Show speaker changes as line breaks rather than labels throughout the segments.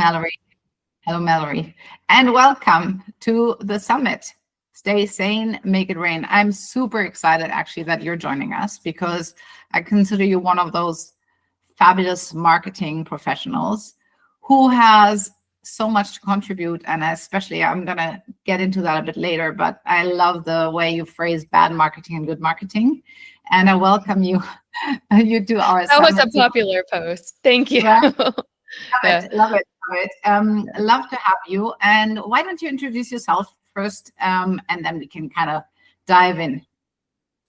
Malorie. Hello, Malorie. And welcome to the summit. Stay sane, make it rain. I'm super excited actually that you're joining us because I consider you one of those fabulous marketing professionals who has so much to contribute. And especially, I'm going to get into that a bit later, but I love the way you phrase bad marketing and good marketing. And I welcome you. You do our
That was
summit.
a popular post. Thank you.
Right?
Yeah.
Love it. Love to have you. And why don't you introduce yourself first, and then we can kind of dive in.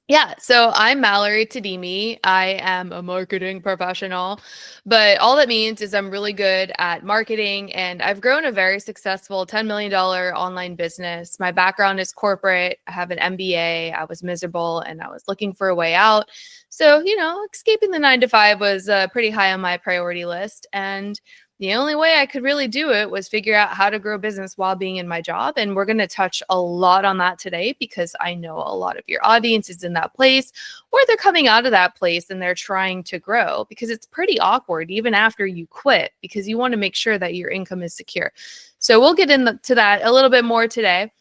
Yeah, so I'm Malorie Tadimi. I am a marketing professional, but all that means is I'm really good at marketing, and I've grown a very successful $10 million online business. My background is corporate. I have an MBA. I was miserable and I was looking for a way out. So, escaping the 9-to-5 was pretty high on my priority list. And the only way I could really do it was figure out how to grow business while being in my job. And we're going to touch a lot on that today because I know a lot of your audience is in that place, or they're coming out of that place and they're trying to grow, because it's pretty awkward even after you quit, because you want to make sure that your income is secure. So we'll get into that a little bit more today.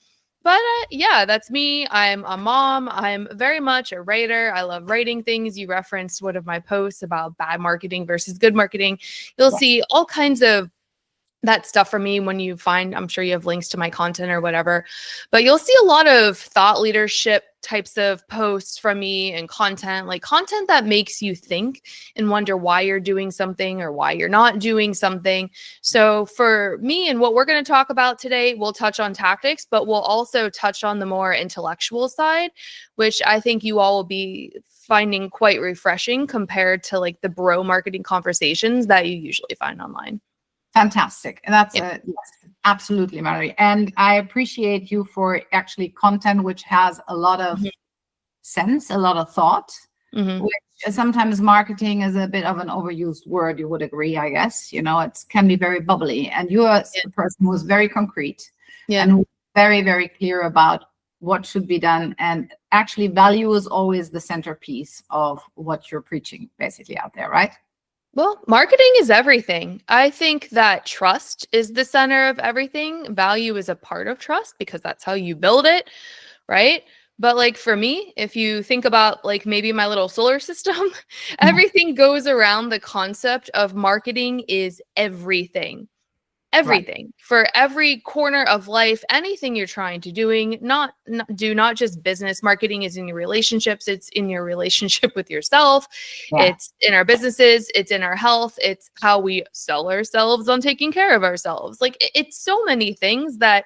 But yeah, that's me. I'm a mom. I'm very much a writer. I love writing things. You referenced one of my posts about bad marketing versus good marketing. You'll see all kinds of that stuff from me when you find, I'm sure you have links to my content or whatever, but you'll see a lot of thought leadership types of posts from me and content, like content that makes you think and wonder why you're doing something or why you're not doing something. So for me and what we're going to talk about today, we'll touch on tactics, but we'll also touch on the more intellectual side, which I think you all will be finding quite refreshing compared to like the bro marketing conversations that you usually find online.
Fantastic. That's yes, absolutely, Mary. And I appreciate you for actually content which has a lot of sense, a lot of thought, which sometimes marketing is a bit of an overused word. You would agree, I guess. It can be very bubbly. And you're a person who's very concrete and very, very clear about what should be done. And actually value is always the centerpiece of what you're preaching basically out there, right?
Well, marketing is everything. I think that trust is the center of everything. Value is a part of trust because that's how you build it, right? But like for me, if you think about like maybe my little solar system, everything goes around the concept of marketing is everything. Everything. Right. For every corner of life, anything you're trying to not just business. Marketing is in your relationships. It's in your relationship with yourself. Yeah. It's in our businesses. It's in our health. It's how we sell ourselves on taking care of ourselves. Like it's so many things that's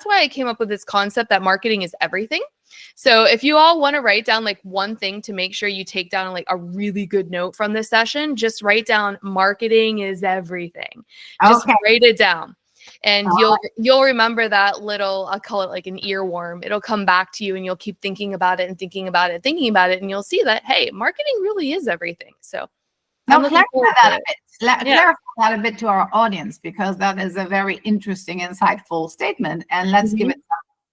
why I came up with this concept that marketing is everything. So if you all want to write down like one thing to make sure you take down like a really good note from this session, just write down marketing is everything. Just write it down. And you'll remember that little, I'll call it like an earworm. It'll come back to you and you'll keep thinking about it and thinking about it, and you'll see that, hey, marketing really is everything. So
now clarify that a bit. Clarify that a bit to our audience, because that is a very interesting, insightful statement. And let's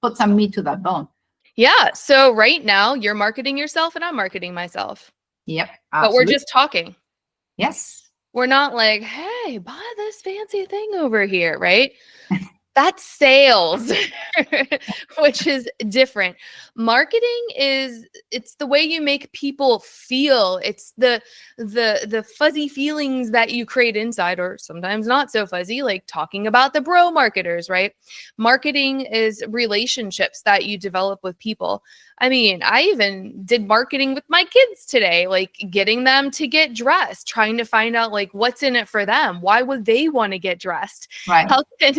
put some meat to that bone.
Yeah. So right now you're marketing yourself and I'm marketing myself.
Yep.
Absolutely. But we're just talking.
Yes.
We're not like, hey, buy this fancy thing over here, right? That's sales, which is different. Marketing it's the way you make people feel. It's the fuzzy feelings that you create inside, or sometimes not so fuzzy, like talking about the bro marketers, right? Marketing is relationships that you develop with people. I mean, I even did marketing with my kids today, like getting them to get dressed, trying to find out like what's in it for them. Why would they want to get dressed?
Right.
How can,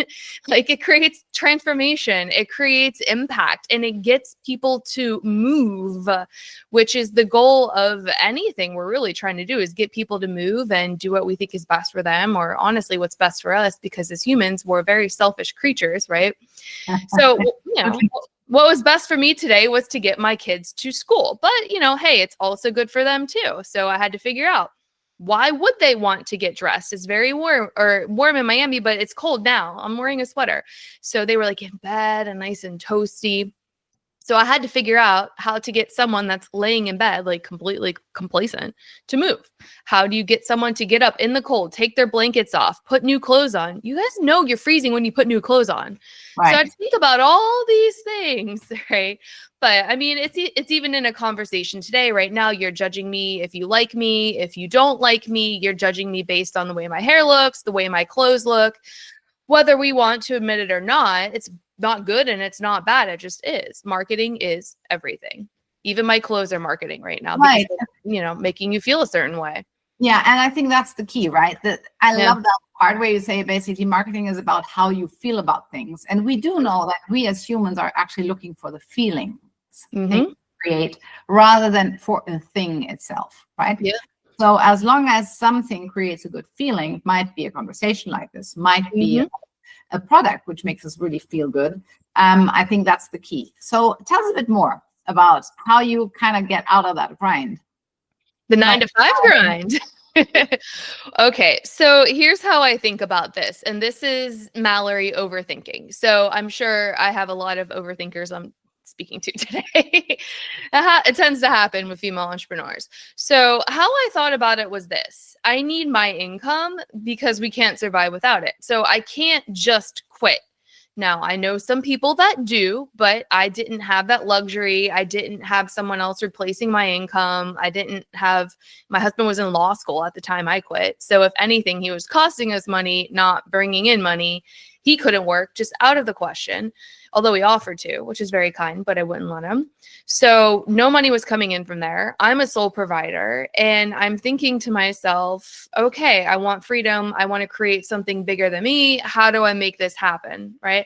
like, it creates transformation, it creates impact, and it gets people to move, which is the goal of anything we're really trying to do, is get people to move and do what we think is best for them, or honestly, what's best for us, because as humans, we're very selfish creatures, right? So, what was best for me today was to get my kids to school. But, hey, it's also good for them too. So I had to figure out, why would they want to get dressed? It's very warm in Miami, but it's cold now. I'm wearing a sweater. So they were like in bed and nice and toasty. So I had to figure out how to get someone that's laying in bed, like completely complacent, to move. How do you get someone to get up in the cold, take their blankets off, put new clothes on? You guys know you're freezing when you put new clothes on. So I had to think about all these things, right? But I mean, it's even in a conversation today. Right now, you're judging me if you like me. If you don't like me, you're judging me based on the way my hair looks, the way my clothes look. Whether we want to admit it or not, it's not good and it's not bad. It just is. Marketing is everything. Even my clothes are marketing right now because they're, making you feel a certain way.
Yeah, and I think that's the key, right? I love that part where you say basically marketing is about how you feel about things. And we do know that we as humans are actually looking for the feelings they create rather than for a thing itself, right?
Yeah.
So as long as something creates a good feeling, it might be a conversation like this, might be a product which makes us really feel good. I think that's the key. So tell us a bit more about how you kind of get out of that grind.
The 9-to-5 grind. Okay, so here's how I think about this. And this is Malorie overthinking. So I'm sure I have a lot of overthinkers I'm speaking to today. It tends to happen with female entrepreneurs. So how I thought about it was this. I need my income because we can't survive without it. So I can't just quit. Now, I know some people that do, but I didn't have that luxury. I didn't have someone else replacing my income. My husband was in law school at the time I quit. So if anything, he was costing us money, not bringing in money. He couldn't work, just out of the question, although he offered to, which is very kind, but I wouldn't let him. So no money was coming in from there. I'm a sole provider, and I'm thinking to myself, okay, I want freedom. I want to create something bigger than me. How do I make this happen, right?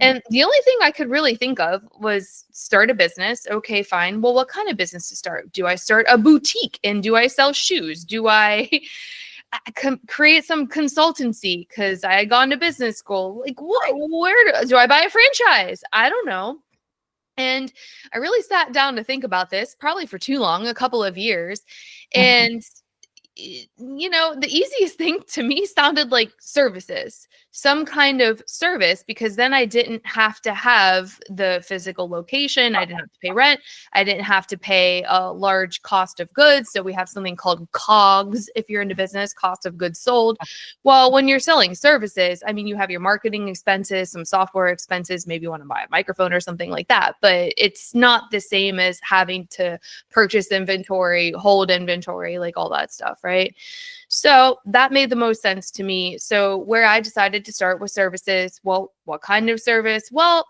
And the only thing I could really think of was start a business. Okay, fine. Well, what kind of business to start? Do I start a boutique, and do I sell shoes? Do I create some consultancy because I had gone to business school? Like, where do I buy a franchise? I don't know. And I really sat down to think about this, probably for too long, a couple of years. And the easiest thing to me sounded like services, some kind of service, because then I didn't have to have the physical location. I didn't have to pay rent. I didn't have to pay a large cost of goods. So we have something called COGS if you're into business, cost of goods sold. Well, when you're selling services, I mean, you have your marketing expenses, some software expenses, maybe you want to buy a microphone or something like that, but it's not the same as having to purchase inventory, hold inventory, like all that stuff, right? So that made the most sense to me. So where I decided to start was services. Well, what kind of service? Well,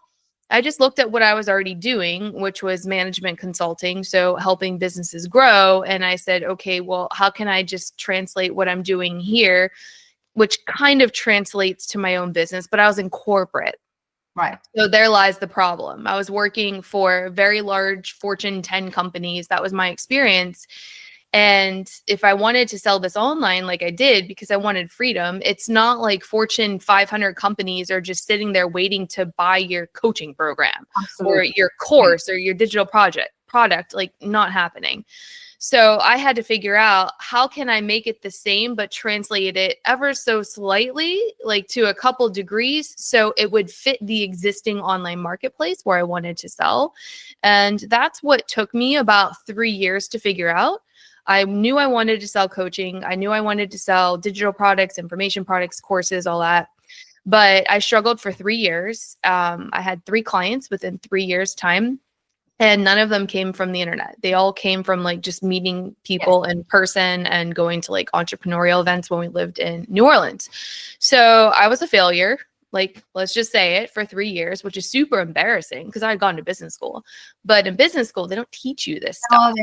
I just looked at what I was already doing, which was management consulting. So helping businesses grow. And I said, okay, well, how can I just translate what I'm doing here, which kind of translates to my own business, but I was in corporate.
Right.
So there lies the problem. I was working for very large Fortune 10 companies. That was my experience. And if I wanted to sell this online like I did because I wanted freedom, it's not like Fortune 500 companies are just sitting there waiting to buy your coaching program or your course or your digital product, like not happening. So I had to figure out how can I make it the same, but translate it ever so slightly, like to a couple degrees, so it would fit the existing online marketplace where I wanted to sell. And that's what took me about 3 years to figure out. I knew I wanted to sell coaching. I knew I wanted to sell digital products, information products, courses, all that. But I struggled for 3 years. I had 3 clients within 3 years' time, and none of them came from the internet. They all came from like just meeting people in person and going to like entrepreneurial events when we lived in New Orleans. So I was a failure. Like, let's just say it, for 3 years, which is super embarrassing because I had gone to business school. But in business school, they don't teach you this stuff.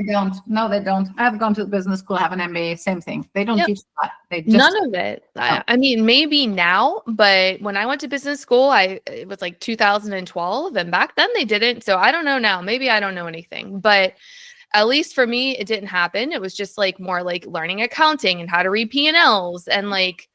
No, they don't. I've gone to business school, have an MBA, same thing. They don't teach that. They just
none of it. I mean, maybe now, but when I went to business school, it was like 2012, and back then they didn't. So I don't know now. Maybe I don't know anything, but at least for me, it didn't happen. It was just like more like learning accounting and how to read P&Ls and like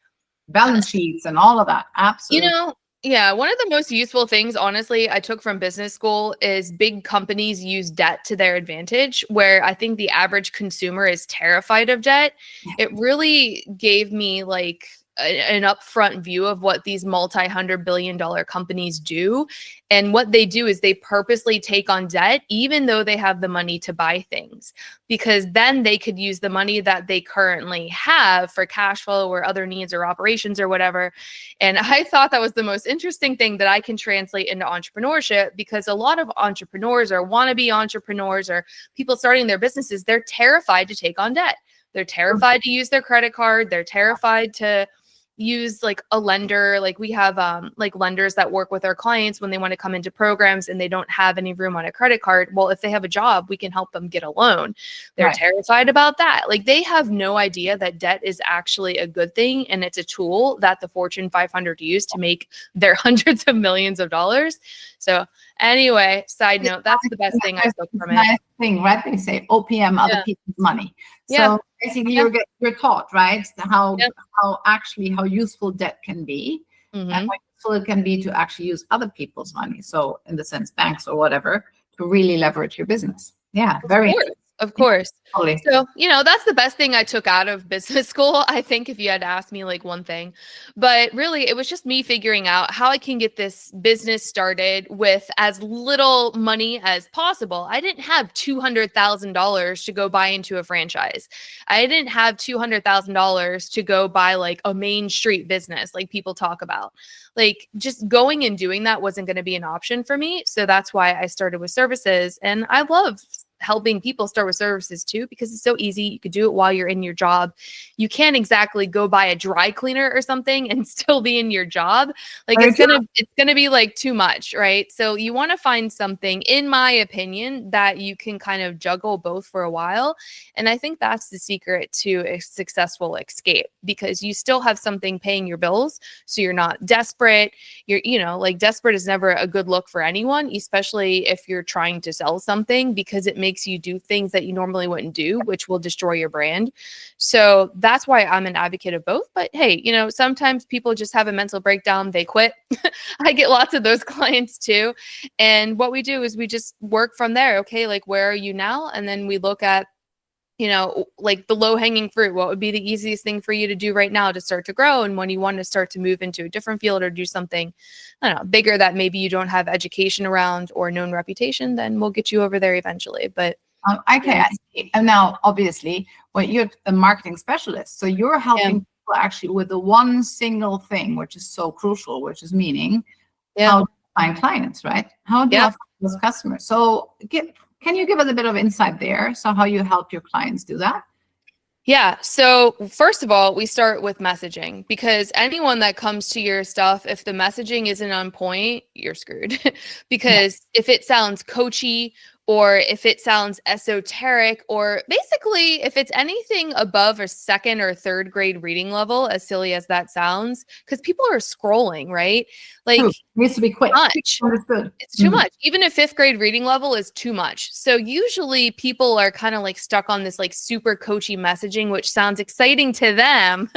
balance sheets and all of that. Absolutely.
Yeah, one of the most useful things, honestly, I took from business school is big companies use debt to their advantage, where I think the average consumer is terrified of debt. It really gave me like an upfront view of what these multi-hundred-billion-dollar companies do. And what they do is they purposely take on debt, even though they have the money to buy things, because then they could use the money that they currently have for cash flow or other needs or operations or whatever. And I thought that was the most interesting thing that I can translate into entrepreneurship, because a lot of entrepreneurs or wannabe entrepreneurs or people starting their businesses, they're terrified to take on debt. They're terrified to use their credit card. They're terrified to use like a lender. Like we have like lenders that work with our clients when they want to come into programs and they don't have any room on a credit card. Well, if they have a job, we can help them get a loan. They're terrified about that. Like they have no idea that debt is actually a good thing. And it's a tool that the Fortune 500 use to make their hundreds of millions of dollars. So anyway, side note, that's the best thing I took from it.
Nice thing, right? They say OPM, other people's money. So basically you're taught, right? How useful debt can be, and how useful it can be to actually use other people's money. So in the sense, banks or whatever, to really leverage your business. Yeah, very interesting.
Of course.
Totally.
So, that's the best thing I took out of business school, I think, if you had to ask me like one thing. But really, it was just me figuring out how I can get this business started with as little money as possible. I didn't have $200,000 to go buy into a franchise. I didn't have $200,000 to go buy like a Main Street business like people talk about. Like just going and doing that wasn't going to be an option for me. So that's why I started with services. And I love helping people start with services too, because it's so easy. You could do it while you're in your job. You can't exactly go buy a dry cleaner or something and still be in your job. Like it's gonna be like too much, right? So you want to find something, in my opinion, that you can kind of juggle both for a while. And I think that's the secret to a successful escape, because you still have something paying your bills. So you're not desperate. Like desperate is never a good look for anyone, especially if you're trying to sell something, because it makes you do things that you normally wouldn't do, which will destroy your brand. So that's why I'm an advocate of both. But hey, sometimes people just have a mental breakdown. They quit. I get lots of those clients too. And what we do is we just work from there. Okay, like where are you now? And then we look at like the low hanging fruit. What would be the easiest thing for you to do right now to start to grow? And when you want to start to move into a different field or do something, I don't know, bigger that maybe you don't have education around or known reputation, then we'll get you over there eventually. But
okay, I see. And now, obviously, you're a marketing specialist, so you're helping people actually with the one single thing, which is so crucial, which is meaning how to find clients, right? How do I find those customers? So can you give us a bit of insight there? So how you help your clients do that?
Yeah. So first of all, we start with messaging, because anyone that comes to your stuff, if the messaging isn't on point, you're screwed. Because if it sounds coachy, or if it sounds esoteric, or basically if it's anything above a second or third grade reading level, as silly as that sounds, because people are scrolling, right? Like
it needs to be quick.
It's too much. Even a fifth grade reading level is too much. So usually people are kind of like stuck on this like super coachy messaging, which sounds exciting to them,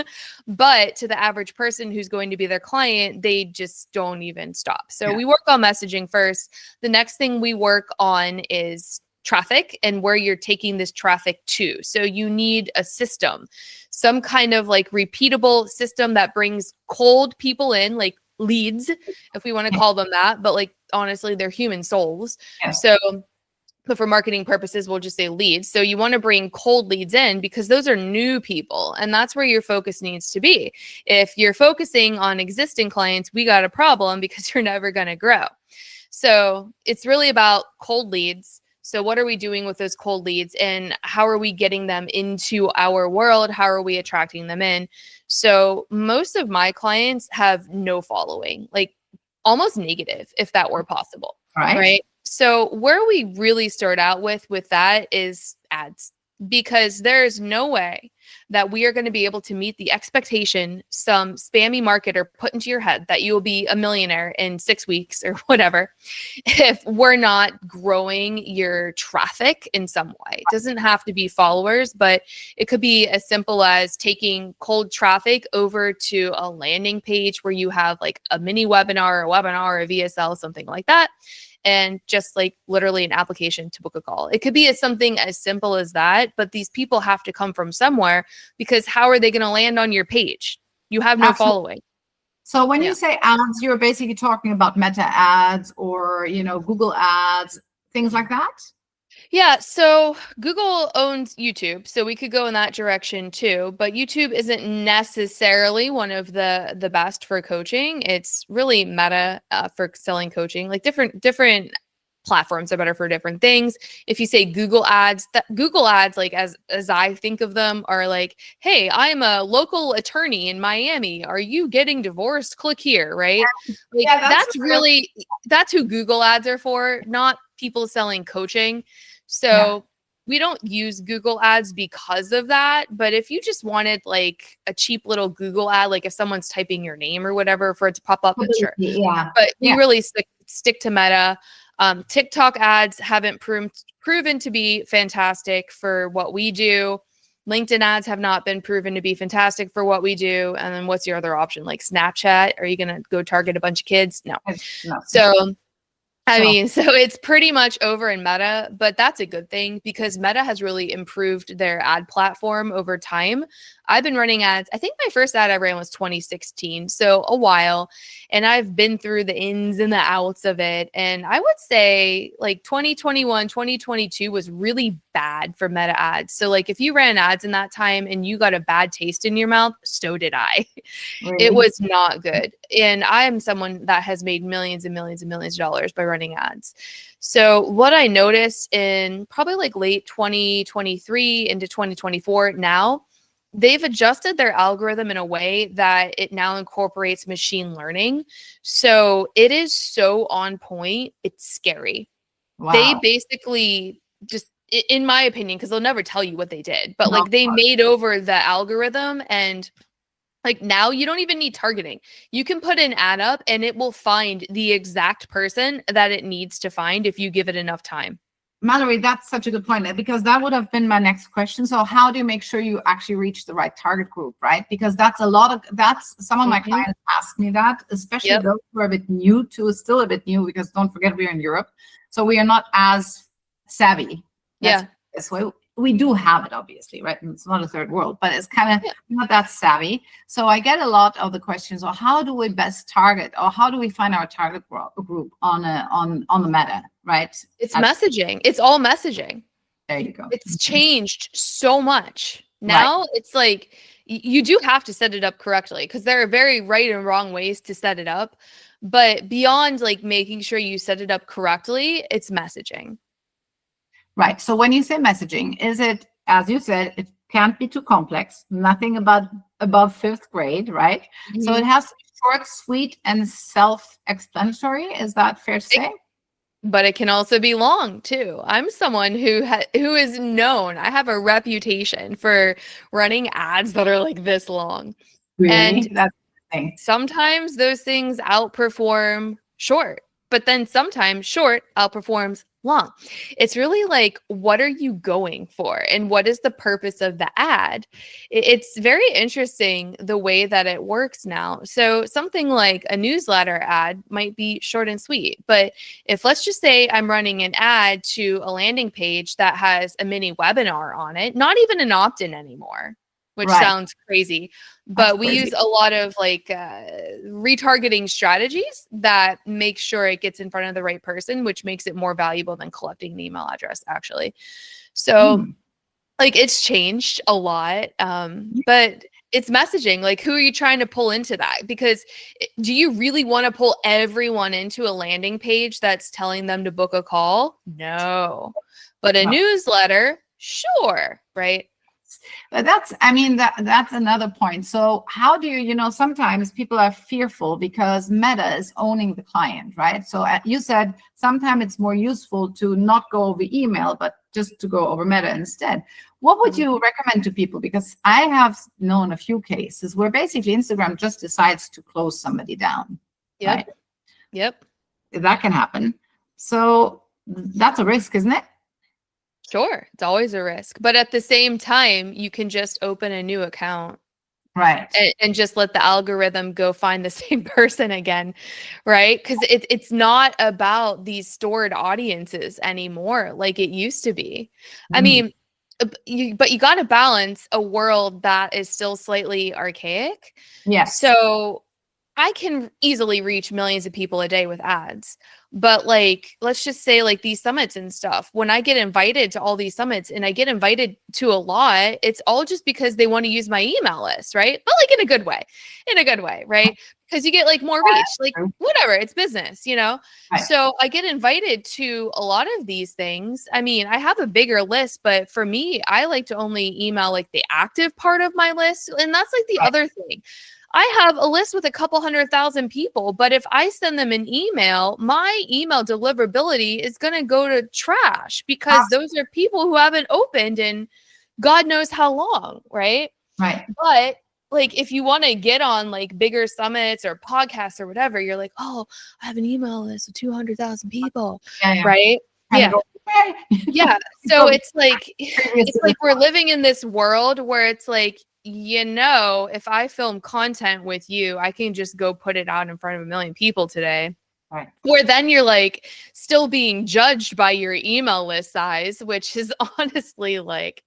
but to the average person who's going to be their client, they just don't even stop. So we work on messaging first. The next thing we work on is traffic and where you're taking this traffic to. So you need a system, some kind of like repeatable system that brings cold people in, like leads, if we want to call them that, but like honestly, they're human souls. So but for marketing purposes, we'll just say leads. So you want to bring cold leads in, because those are new people, and that's where your focus needs to be. If you're focusing on existing clients, we got a problem, because you're never going to grow. So it's really about cold leads. So what are we doing with those cold leads, and how are we getting them into our world? How are we attracting them in? So most of my clients have no following, like almost negative, if that were possible. Right. So where we really start out with that is ads, because there's no way that we are going to be able to meet the expectation some spammy marketer put into your head that you will be a millionaire in 6 weeks or whatever, if we're not growing your traffic in some way. It doesn't have to be followers, but it could be as simple as taking cold traffic over to a landing page where you have like a mini webinar, a VSL, something like that. And just like literally an application to book a call. It could be something as simple as that, but these people have to come from somewhere, because how are they going to land on your page? You have no
Absolutely.
following.
So when you say ads, you're basically talking about Meta ads or, Google ads, things like that?
Yeah, so Google owns YouTube, so we could go in that direction too, but YouTube isn't necessarily one of the best for coaching. It's really Meta for selling coaching. Like different platforms are better for different things. If you say Google ads, that Google ads, like as I think of them, are like, hey, I'm a local attorney in Miami. Are you getting divorced? Click here, right? Like
Yeah,
that's who Google ads are for, not people selling coaching. So we don't use Google ads because of that. But if you just wanted like a cheap little Google ad, like if someone's typing your name or whatever for it to pop up, then sure.
Yeah.
But we really stick to Meta. TikTok ads haven't proven to be fantastic for what we do. LinkedIn ads have not been proven to be fantastic for what we do. And then what's your other option? Like Snapchat? Are you going to go target a bunch of kids? No. So I mean, so it's pretty much over in Meta, but that's a good thing because Meta has really improved their ad platform over time. I've been running ads. I think my first ad I ran was 2016, so a while. And I've been through the ins and the outs of it. And I would say like 2021, 2022 was really bad for Meta ads. So like if you ran ads in that time and you got a bad taste in your mouth, so did I.
Really?
It was not good. And I am someone that has made millions and millions and millions of dollars by running ads. So what I noticed in probably like late 2023 into 2024 now, they've adjusted their algorithm in a way that it now incorporates machine learning. So it is so on point. It's scary.
Wow.
They basically just, in my opinion, because they'll never tell you what they did, but like they made over the algorithm, and like now you don't even need targeting. You can put an ad up and it will find the exact person that it needs to find if you give it enough time.
Malorie, that's such a good point, because that would have been my next question. So how do you make sure you actually reach the right target group, right? Because that's some of my clients ask me that, especially those who are a bit new to, still a bit new, because don't forget we're in Europe. So we are not as savvy. This way. We do have it, obviously, right? And it's not a third world, but it's kind of not that savvy. So I get a lot of the questions, or how do we best target, or how do we find our target group on the Meta, right?
It's messaging. It's all messaging.
There you go.
It's changed so much. Now it's like you do have to set it up correctly, because there are very right and wrong ways to set it up. But beyond like making sure you set it up correctly, it's messaging.
Right. So when you say messaging, is it, as you said, it can't be too complex, nothing above fifth grade, right? So it has to be short, sweet, and self-explanatory. Is that fair to say?
But it can also be long too. I'm someone who is known. I have a reputation for running ads that are like this long.
Really?
And
that's the thing.
Sometimes those things outperform short, but then sometimes short outperforms long. It's really like, what are you going for? And what is the purpose of the ad? It's very interesting the way that it works now. So something like a newsletter ad might be short and sweet, but if let's just say I'm running an ad to a landing page that has a mini webinar on it, not even an opt-in anymore, which sounds crazy, but we use a lot of like retargeting strategies that make sure it gets in front of the right person, which makes it more valuable than collecting an email address, actually. So like it's changed a lot, but it's messaging. Like, who are you trying to pull into that? Because do you really want to pull everyone into a landing page that's telling them to book a call? No. But a newsletter, sure, right?
But that's another point. So how do you, sometimes people are fearful because Meta is owning the client, right? So you said sometimes it's more useful to not go over email, but just to go over Meta instead. What would you recommend to people? Because I have known a few cases where basically Instagram just decides to close somebody down. Right?
Yep.
That can happen. So that's a risk, isn't it?
Sure, it's always a risk. But at the same time, you can just open a new account.
Right.
And just let the algorithm go find the same person again, right? Because it's not about these stored audiences anymore like it used to be. I mean, but you got to balance a world that is still slightly archaic.
Yes.
So I can easily reach millions of people a day with ads. But like, let's just say like these summits and stuff, when I get invited to all these summits and I get invited to a lot, it's all just because they want to use my email list, right? But like in a good way, right? Because you get like more reach, like whatever, it's business, you know?
Right.
So I get invited to a lot of these things. I mean, I have a bigger list, but for me, I like to only email like the active part of my list. And that's like the other thing. I have a list with a couple 100,000 people, but if I send them an email, my email deliverability is going to go to trash because those are people who haven't opened in God knows how long, right?
Right.
But like, if you want to get on like bigger summits or podcasts or whatever, you're like, oh, I have an email list of 200,000 people, right? Yeah. Yeah. So it's like we're living in this world where it's like, you know, if I film content with you, I can just go put it out in front of a million people today.
Right.
Where then you're like still being judged by your email list size, which is honestly like,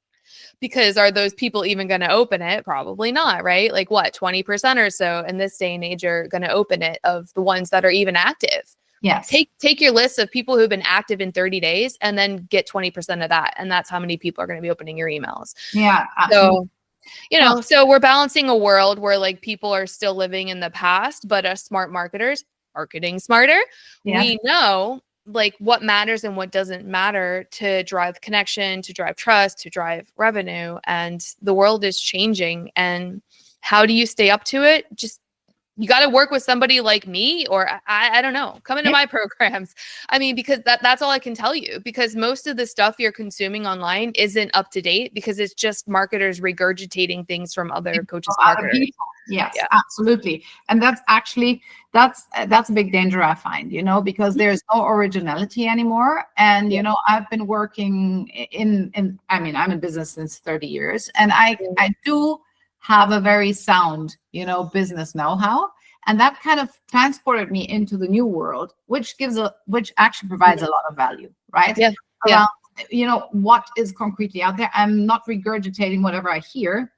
because are those people even going to open it? Probably not, right? Like what, 20% or so in this day and age are going to open it of the ones that are even active.
Yes.
Take your list of people who've been active in 30 days and then get 20% of that. And that's how many people are going to be opening your emails.
Yeah. Absolutely.
So, you know, so we're balancing a world where like people are still living in the past, but us smart marketers, marketing smarter, we know like what matters and what doesn't matter to drive connection, to drive trust, to drive revenue. And the world is changing. And how do you stay up to it? Just you got to work with somebody like me, or I don't know, come into my programs. I mean, because that's all I can tell you, because most of the stuff you're consuming online isn't up to date because it's just marketers regurgitating things from other coaches. Marketers.
Yes, absolutely. And that's actually, that's a big danger I find, you know, because there's no originality anymore. And, you know, I've been working I mean, I'm in business since 30 years and I do have a very sound, you know, business know-how. And that kind of transported me into the new world, which actually provides a lot of value, right?
Yeah.
Around, you know, what is concretely out there. I'm not regurgitating whatever I hear.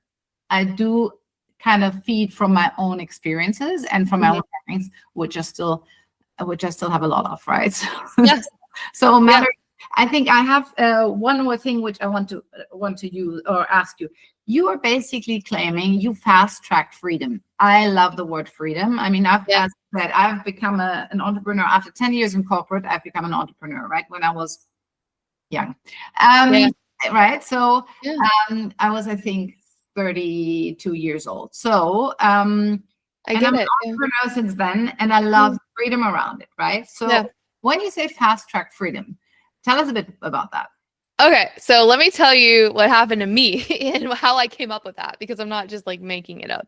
I do kind of feed from my own experiences and from my own learnings, which I still have a lot of, right?
Yes.
So Malorie, I think I have one more thing which I want to use or ask you. You are basically claiming you fast-track freedom. I love the word freedom. I mean, as I said, I've become an entrepreneur after 10 years in corporate. I've become an entrepreneur, right? When I was young, right? So I was, I think, 32 years old. So I'm an entrepreneur since then, and I love freedom around it, right? So when you say fast-track freedom, tell us a bit about that.
Okay, so let me tell you what happened to me and how I came up with that, because I'm not just like making it up.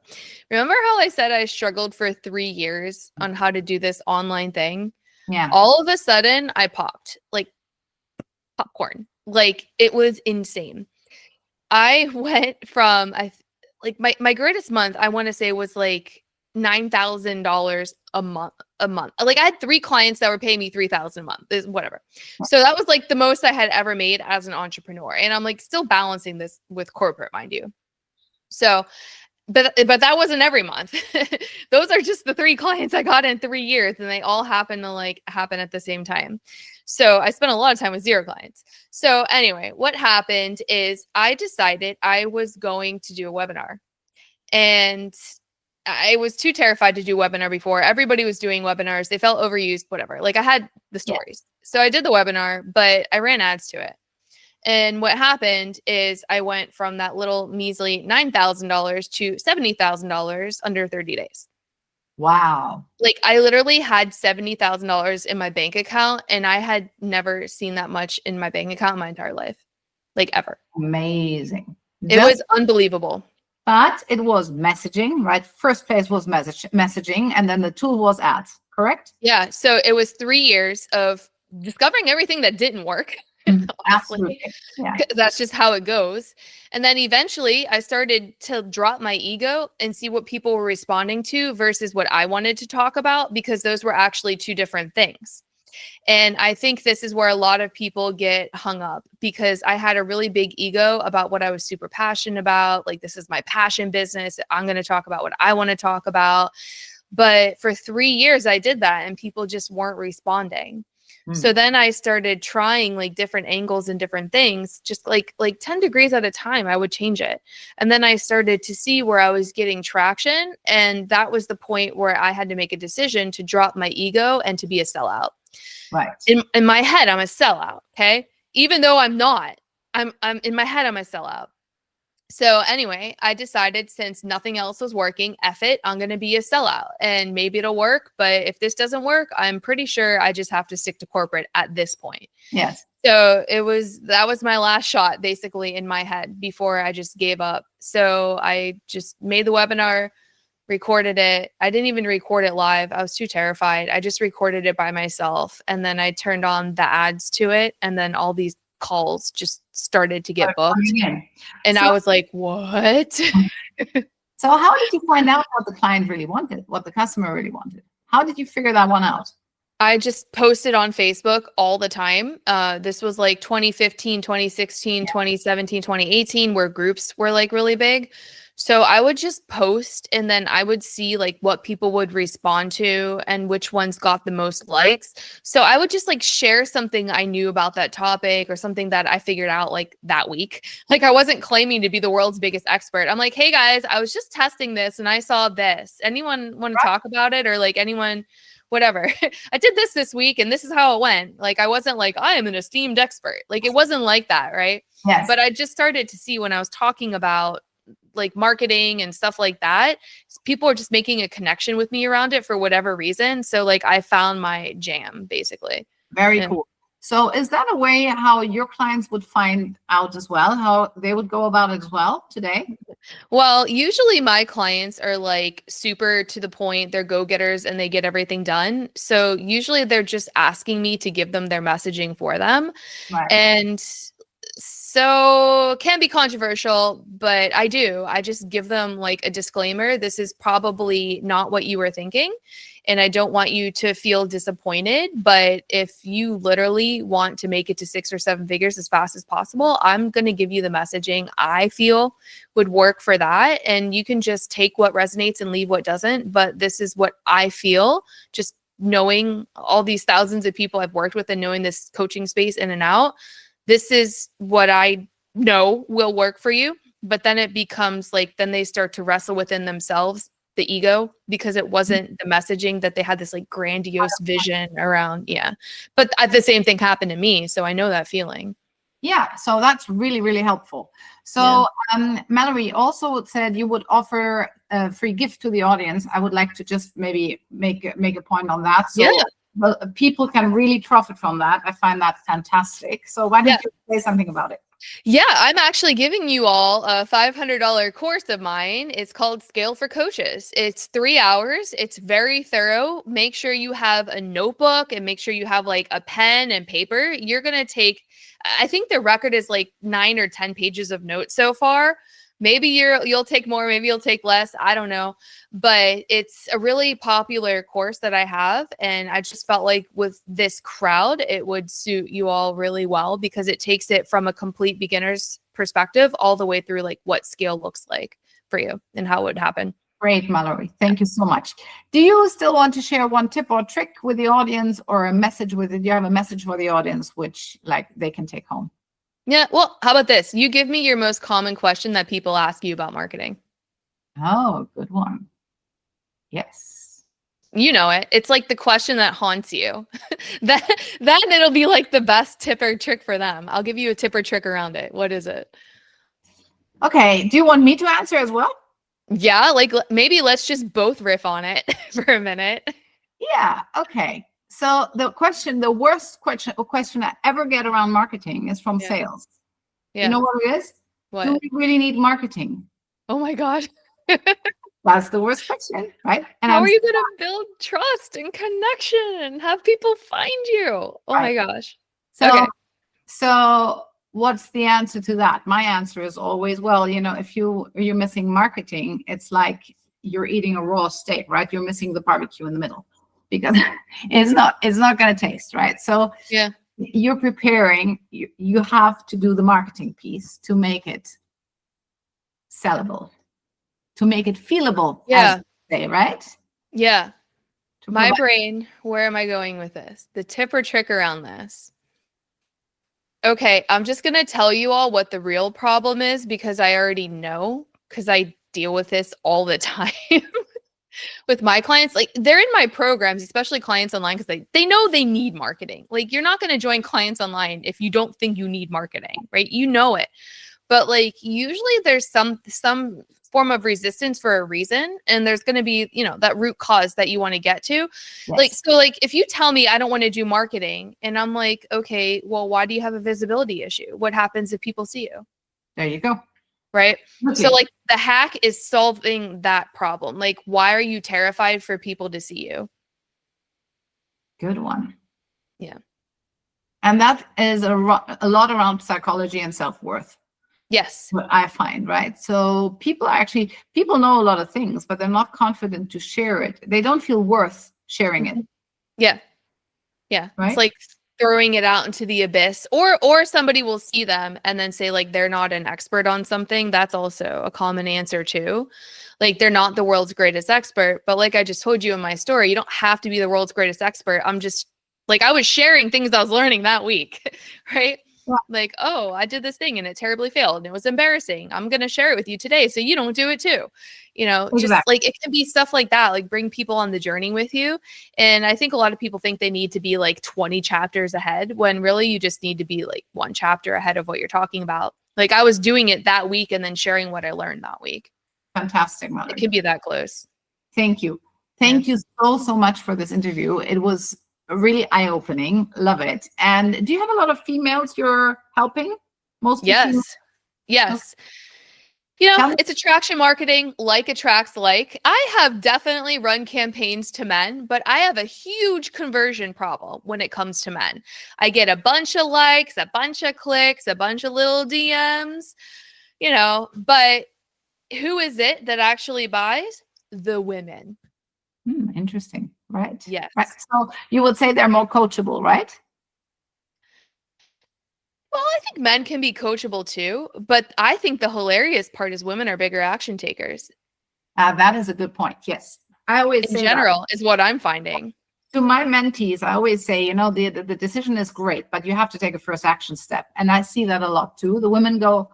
Remember how I said I struggled for 3 years on how to do this online thing?
Yeah.
All of a sudden, I popped like popcorn. Like it was insane. I went from my greatest month, I want to say, was like $9,000 a month. Like I had 3 clients that were paying me $3,000 a month, whatever. So that was like the most I had ever made as an entrepreneur. And I'm like still balancing this with corporate, mind you. So, but that wasn't every month. Those are just the 3 clients I got in 3 years, and they all happen at the same time. So I spent a lot of time with 0 clients. So anyway, what happened is I decided I was going to do a webinar, and I was too terrified to do webinar before. Everybody was doing webinars. They felt overused, whatever. Like I had the stories. So I did the webinar, but I ran ads to it. And what happened is I went from that little measly $9,000 to $70,000 under 30 days.
Wow.
Like I literally had $70,000 in my bank account, and I had never seen that much in my bank account in my entire life, like ever.
Amazing.
It was unbelievable.
But it was messaging, right? First place was messaging, and then the tool was ads, correct?
Yeah. So it was 3 years of discovering everything that didn't work.
Absolutely. Yeah.
That's just how it goes. And then eventually I started to drop my ego and see what people were responding to versus what I wanted to talk about, because those were actually 2 different things. And I think this is where a lot of people get hung up, because I had a really big ego about what I was super passionate about. Like, this is my passion business. I'm going to talk about what I want to talk about. But for 3 years, I did that and people just weren't responding. So then I started trying like different angles and different things, just like 10 degrees at a time, I would change it. And then I started to see where I was getting traction. And that was the point where I had to make a decision to drop my ego and to be a sellout.
Right.
In my head, I'm a sellout. Okay. Even though I'm not, I'm in my head, I'm a sellout. So anyway, I decided, since nothing else was working, F it, I'm going to be a sellout, and maybe it'll work. But if this doesn't work, I'm pretty sure I just have to stick to corporate at this point.
Yes.
So that was my last shot basically in my head before I just gave up. So I just made the webinar, recorded it. I didn't even record it live. I was too terrified. I just recorded it by myself. And then I turned on the ads to it. And then all these calls just started to get booked. And I was like, what?
So how did you find out what the client really wanted, what the customer really wanted? How did you figure that one out?
I just posted on Facebook all the time. This was like 2015, 2016, 2017, 2018, where groups were like really big. So I would just post, and then I would see like what people would respond to and which ones got the most likes. So I would just like share something I knew about that topic or something that I figured out like that week. Like, I wasn't claiming to be the world's biggest expert. I'm like, hey guys, I was just testing this and I saw this. Anyone want to talk about it? Or like anyone, whatever. I did this week and this is how it went. Like, I wasn't like, I am an esteemed expert. Like, it wasn't like that. Right.
Yes.
But I just started to see, when I was talking about like marketing and stuff like that, people are just making a connection with me around it for whatever reason. So like, I found my jam basically.
Very cool. So is that a way how your clients would find out as well, how they would go about it as well today?
Well, usually my clients are like super to the point. They're go-getters and they get everything done. So usually they're just asking me to give them their messaging for them.
Right.
And so it can be controversial, but I just give them like a disclaimer. This is probably not what you were thinking, and I don't want you to feel disappointed. But if you literally want to make it to 6 or 7 figures as fast as possible, I'm going to give you the messaging I feel would work for that. And you can just take what resonates and leave what doesn't. But this is what I feel, just knowing all these thousands of people I've worked with and knowing this coaching space in and out. This is what I know will work for you. But then it becomes like, then they start to wrestle within themselves, the ego, because it wasn't the messaging that they had this like grandiose vision around. Yeah. But the same thing happened to me. So I know that feeling.
Yeah. So that's really, really helpful. So Malorie also said you would offer a free gift to the audience. I would like to just maybe make a point on that. So well, people can really profit from that. I find that fantastic. So why don't you say something about it?
Yeah, I'm actually giving you all a $500 course of mine. It's called Scale for Coaches. It's 3 hours. It's very thorough. Make sure you have a notebook and make sure you have like a pen and paper. You're going to take, I think the record is like 9 or 10 pages of notes so far. Maybe you'll take more, maybe you'll take less. I don't know. But it's a really popular course that I have. And I just felt like with this crowd, it would suit you all really well, because it takes it from a complete beginner's perspective all the way through like what scale looks like for you and how it would happen.
Great, Malorie. Thank you so much. Do you still want to share one tip or trick with the audience, or a message with it? Do you have a message for the audience which like they can take home?
Yeah. Well, how about this? You give me your most common question that people ask you about marketing.
Oh, good one. Yes.
You know it. It's like the question that haunts you. Then it'll be like the best tip or trick for them. I'll give you a tip or trick around it. What is it?
Okay. Do you want me to answer as well?
Yeah. Like maybe let's just both riff on it for a minute.
Yeah. Okay. So the worst question I ever get around marketing is from sales. Yeah. You know what it is? What? Do we really need marketing?
Oh my God.
That's the worst question, right? And
how are you going to build trust and connection and have people find you? Oh my gosh.
So what's the answer to that? My answer is always, well, you know, if you're missing marketing, it's like you're eating a raw steak, right? You're missing the barbecue in the middle. because it's not going to taste right. So
Yeah.
you're preparing, you have to do the marketing piece to make it sellable, to make it feelable, as you say, right?
Yeah. My brain, where am I going with this? The tip or trick around this. Okay, I'm just going to tell you all what the real problem is, because I already know, because I deal with this all the time with my clients. Like, they're in my programs, especially clients online, because they know they need marketing. Like, you're not going to join clients online if you don't think you need marketing, right? You know it. But like, usually there's some form of resistance for a reason, and there's going to be, you know, that root cause that you want to get to. Yes. Like, so like, if you tell me I don't want to do marketing, and I'm like, okay, well, why do you have a visibility issue? What happens if people see you?
There you go.
Right. Okay. So like, the hack is solving that problem. Like, why are you terrified for people to see you?
Good one.
Yeah.
And that is a lot around psychology and self-worth.
Yes.
What I find, right? So people know a lot of things, but they're not confident to share it. They don't feel worth sharing it.
Yeah. Yeah. Right? It's like throwing it out into the abyss, or somebody will see them and then say like, they're not an expert on something. That's also a common answer too. Like, they're not the world's greatest expert, but like I just told you in my story, you don't have to be the world's greatest expert. I'm just like, I was sharing things I was learning that week, right? Like, oh, I did this thing and it terribly failed and it was embarrassing. I'm going to share it with you today so you don't do it too. You know, just like, it can be stuff like that, like bring people on the journey with you. And I think a lot of people think they need to be like 20 chapters ahead, when really you just need to be like 1 chapter ahead of what you're talking about. Like, I was doing it that week and then sharing what I learned that week.
Fantastic, Malorie.
It can be that close.
Thank you. Thank you so much for this interview. It was really eye-opening. Love it. And do you have a lot of females you're helping? Mostly females?
Yes. You know, it's attraction marketing. Like attracts like. I have definitely run campaigns to men, but I have a huge conversion problem when it comes to men. I get a bunch of likes, a bunch of clicks, a bunch of little DMs, you know, but who is it that actually buys? The women.
Interesting. Right.
Yes.
Right. So you would say they're more coachable, right?
Well, I think men can be coachable too, but I think the hilarious part is women are bigger action takers.
That is a good point. Yes. I always say
in general is what I'm finding.
To my mentees, I always say, you know, the decision is great, but you have to take a first action step. And I see that a lot too. The women go,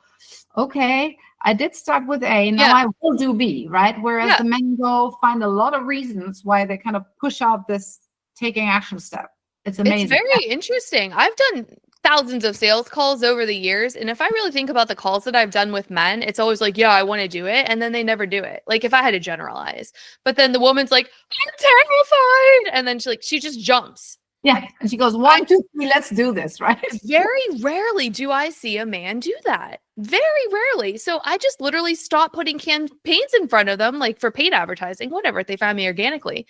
okay, I did start with A, now I will do B, right? Whereas the men go find a lot of reasons why they kind of push out this taking action step. It's amazing.
It's very interesting. I've done thousands of sales calls over the years. And if I really think about the calls that I've done with men, it's always like, yeah, I want to do it. And then they never do it. Like, if I had to generalize, but then the woman's like, I'm terrified. And then she just jumps.
Yeah. And she goes, 1, 2, 3, let's do this, right?
Very rarely do I see a man do that. Very rarely. So I just literally stopped putting campaigns in front of them, like for paid advertising, whatever, if they find me organically.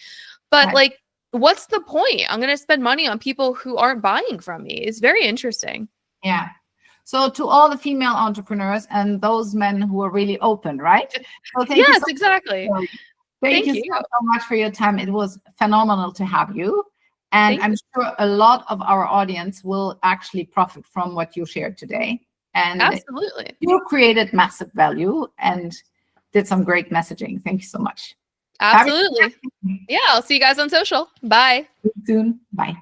But like, what's the point? I'm going to spend money on people who aren't buying from me. It's very interesting.
Yeah. So to all the female entrepreneurs and those men who are really open, right? So thank you so
exactly.
much. Thank you so much for your time. It was phenomenal to have you. And I'm sure a lot of our audience will actually profit from what you shared today. And
absolutely,
you created massive value and did some great messaging. Thank you so much.
Absolutely. Yeah, I'll see you guys on social. Bye.
See you soon. Bye.